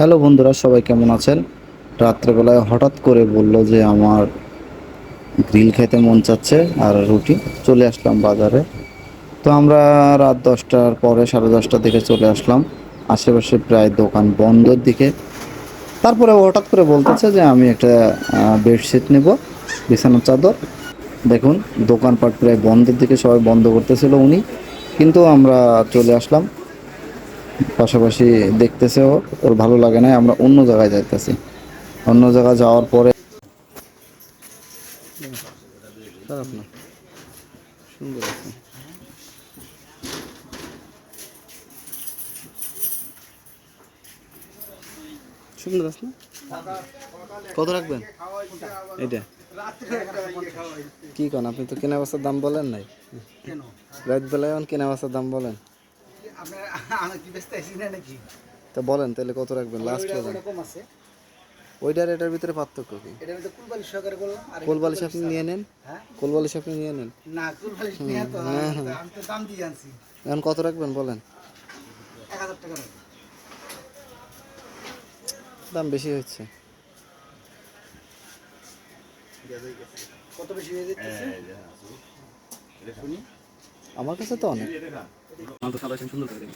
Hello বন্ধুরা, সবাই কেমন আছেন? রাত্রেবেলায় হঠাৎ করে বলল যে আমার গ্রিল খেতে মন চাচ্ছে আর রুটি। চলে আসলাম বাজারে। তো আমরা রাত 10টার পরে 10:30টার দিকে চলে আসলাম। আশেপাশে প্রায় দোকান বন্ধের দিকে। তারপরে হঠাৎ করে বলতেছে যে আমি একটা বেডশিট নেব, বিছানার চাদর। দেখুন, দোকানপাট প্রায় বন্ধের দিকে, সবাই বন্ধ করতেছিল উনি, কিন্তু আমরা চলে আসলাম। পাশাপাশি দেখতেছে ওর ভালো লাগে না, আমরা অন্য জায়গায় যাইতেছি। অন্য জায়গায় যাওয়ার পরে খারাপ না, সুন্দর আছে। সুন্দর আছে না? কত রাখবেন এটা? কি কোন, আপনি তো কেনা বস্তার দাম বলেন নাই। রাত বেলায় এখন কেনা বস্তার দাম বলেন তো, বলেন তাহলে কত রাখবেন লাস্ট বলেন। ওইটার এটার ভিতরে পার্থক্য কি? কোল বালিশ আপনি নিয়ে নেন, কোল বালিশ আপনি নিয়ে নেন। এখন কত রাখবেন বলেন। দাম বেশি হচ্ছে। আমার কাছে তো অনেক। সুন্দর করে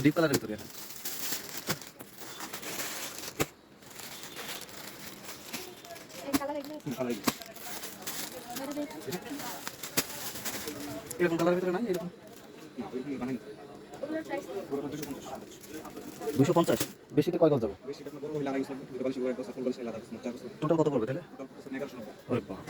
ডিপ কালারের ভিতরে এরকম কালারের ভিতরে নাই, এরকম 250। বেশিতে কয় গজ যাবে? টোটাল কত পড়বে তাহলে? ওরে বাবা,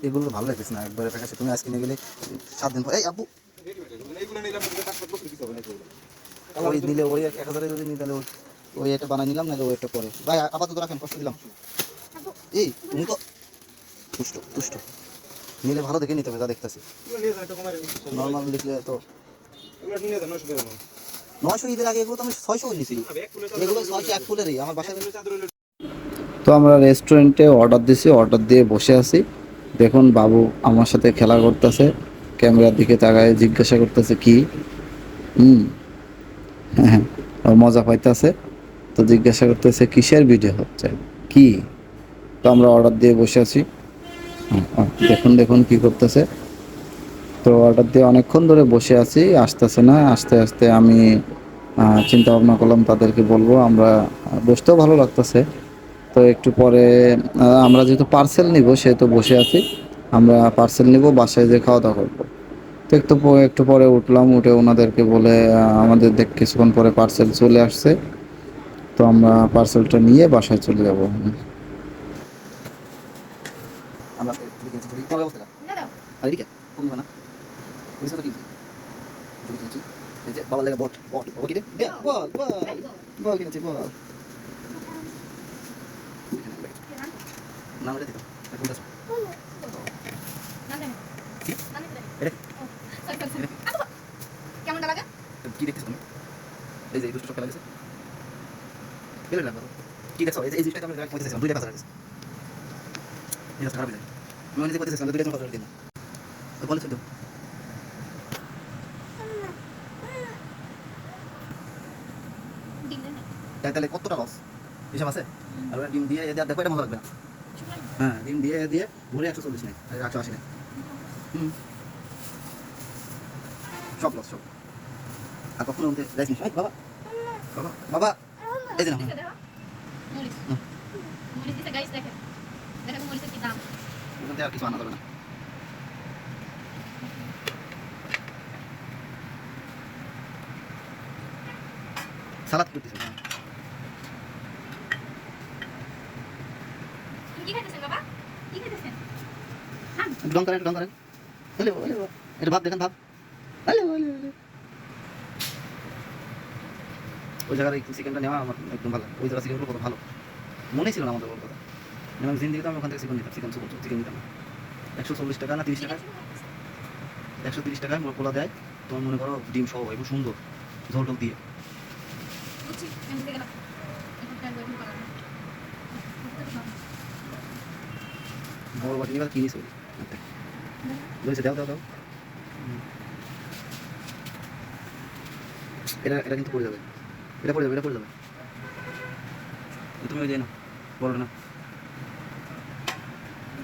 এগুলো ভালো লাগতেছে না একবারে প্যাকেজে। তুমি আজকে নিয়ে গেলে 7 দিন পর, এই আব্বু ওই নিলে ওই 1000 যদি নিই তাহলে ওই একটা বানাই নিলাম, নাহলে ওই একটা পরে। ভাই আপাতত রাখেন, কষ্ট দিলাম। এই তুমি তো তুষ্ট তুষ্ট, নিলে ভালো দেখে নিতে হবে, যা দেখতেছি। নর্মাল দেখলে তো 900 ঈদের আগে, এগুলো তো আমি 600 নিয়েছি। এগুলো 600 এক ফুলেরই আমার বাসায়। তো আমরা রেস্টুরেন্টে অর্ডার দিছি, অর্ডার দিয়ে বসে আছি। দেখুন বাবু আমার সাথে খেলা করতেছে, ক্যামেরার দিকে তাকায় জিজ্ঞাসা করতেছে কি। হুম, হ্যাঁ হ্যাঁ, ও মজা পাইতেছে। তো জিজ্ঞাসা করতেছে কিসের ভিডিও হচ্ছে, কি। তো আমরা অর্ডার দিয়ে বসে আছি। দেখুন দেখুন কি করতেছে। তো অর্ডার দিয়ে অনেকক্ষণ ধরে বসে আছি, আসতেছে না। আস্তে আস্তে আমি চিন্তা ভাবনা করলাম তাদেরকে বলবো। আমরা বসতেও ভালো লাগতেছে। তো একটু পরে আমরা যেহেতু পার্সেল নিব সেহেতু বসে আছি। আমরা পার্সেল নিব, বাসায় যেয়ে খাওয়া দাওয়া করবো। তো একটু পরে উঠলাম, উঠে ওনাদেরকে বলে আমাদের কিছুক্ষণ পরে পার্সেল চলে আসছে। তো আমরা পার্সেলটা নিয়ে বাসায় চলে যাব। বাবা লাগে বট বট বট কিনে বল বল বল কিনেছি বল। নাম রেখে দাও, এখন দাও। কেমনটা লাগে কি দেখতেছ তুমি? এই যে দুটো খেলা গেছে, বেলে লাগবে। কি দেখছো? এই জিনিসটা আমি কইতেছি, দুইটা কথা আছে। এই রাস্তা খারাপ হয়ে যায়। আমি নিজে কইতেছি, দুইটা কথা দিই না। ওই বলে ছিল তাহলে কতটা লস হিসাব আছে? আর ডিম দিয়ে দেখো, এটা মজা লাগবে না। হ্যাঁ, ডিম দিয়ে দিয়ে ভরে 140 নেই, 180 নেই। সব লস সব। আর কখনো যাইস না বাবা বাবা বাবা, এই যে না আর কিছু আনা যাবে না। সালাদ করতেছে ডং করেন ডং করেন। হ্যালো হ্যালো, এটা ভাব দেখেন, ভাব। Hello hello hello. ওই জায়গার এই চিকেনটা নেওয়া আমার একদম ভালো লাগে। ওই জায়গার চিকেনগুলো কত ভালো, মনে ছিল না আমাদের বড় কথা। যেমন জিন্দিগিতে আমি ওখান থেকে চিকেন নিতাম, চিকেন নিতাম না। 140 টাকা না 30 টাকা, 130 টাকায় পোলা দেয়। তোমার মনে করো ডিম সহ এবং সুন্দর ঝোল টোল দিয়ে। বড় বাটি নিয়ে কিনিস রয়েছে, দাও দাও দাও। এটা এটা কিন্তু পড়ে যাবে, এটা পড়ে যাবে, এটা পড়ে যাবে। তুমি ওই যে না বড় না,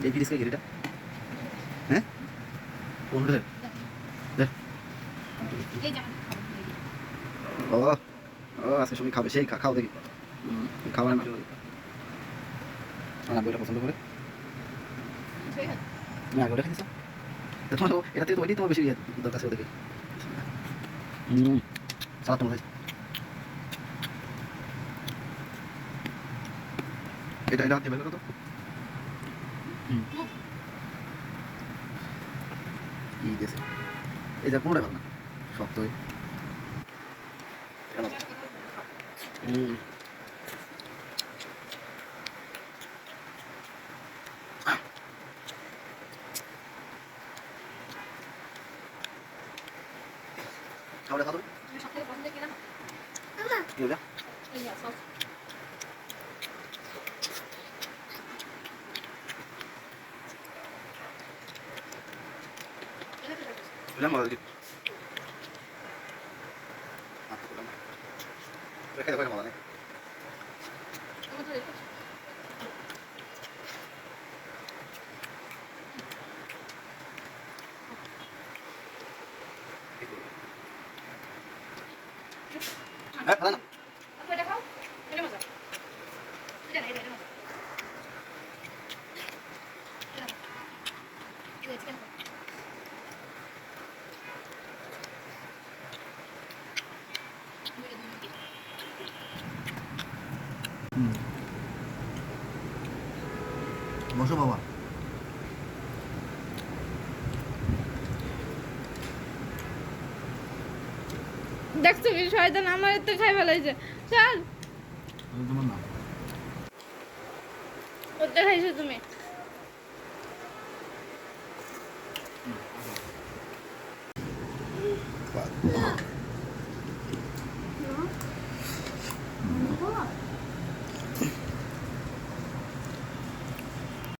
এই পিরিস কে এটা, হ্যাঁ 15 দেখ দেখ। ও ও আজকে সবাই খাবে, সেই খাও দেখি খাওয়া না আমার বইটা পছন্দ করে তুমি আগে ওটা খেয়েছো, তোমার এটা থেকে তো ওইটাই তোমার বেশি দরকার ছিল দেখি। সালাদ তোমার এটা এটা হাতে বের করো তো। কি দিয়েছে এই যে কোনোটাই ভালো না, শক্ত হয়ে খাওয়া খাওয়া কি হবে এটা মজা দিই খেতে পারে মজা নেই। হ্যাঁ ভালো না বসো বাবা। দেখছো কি শয়তান আমার তো খাই ফেলাইছে। চল তোমার না ওটা খাইছো তুমি।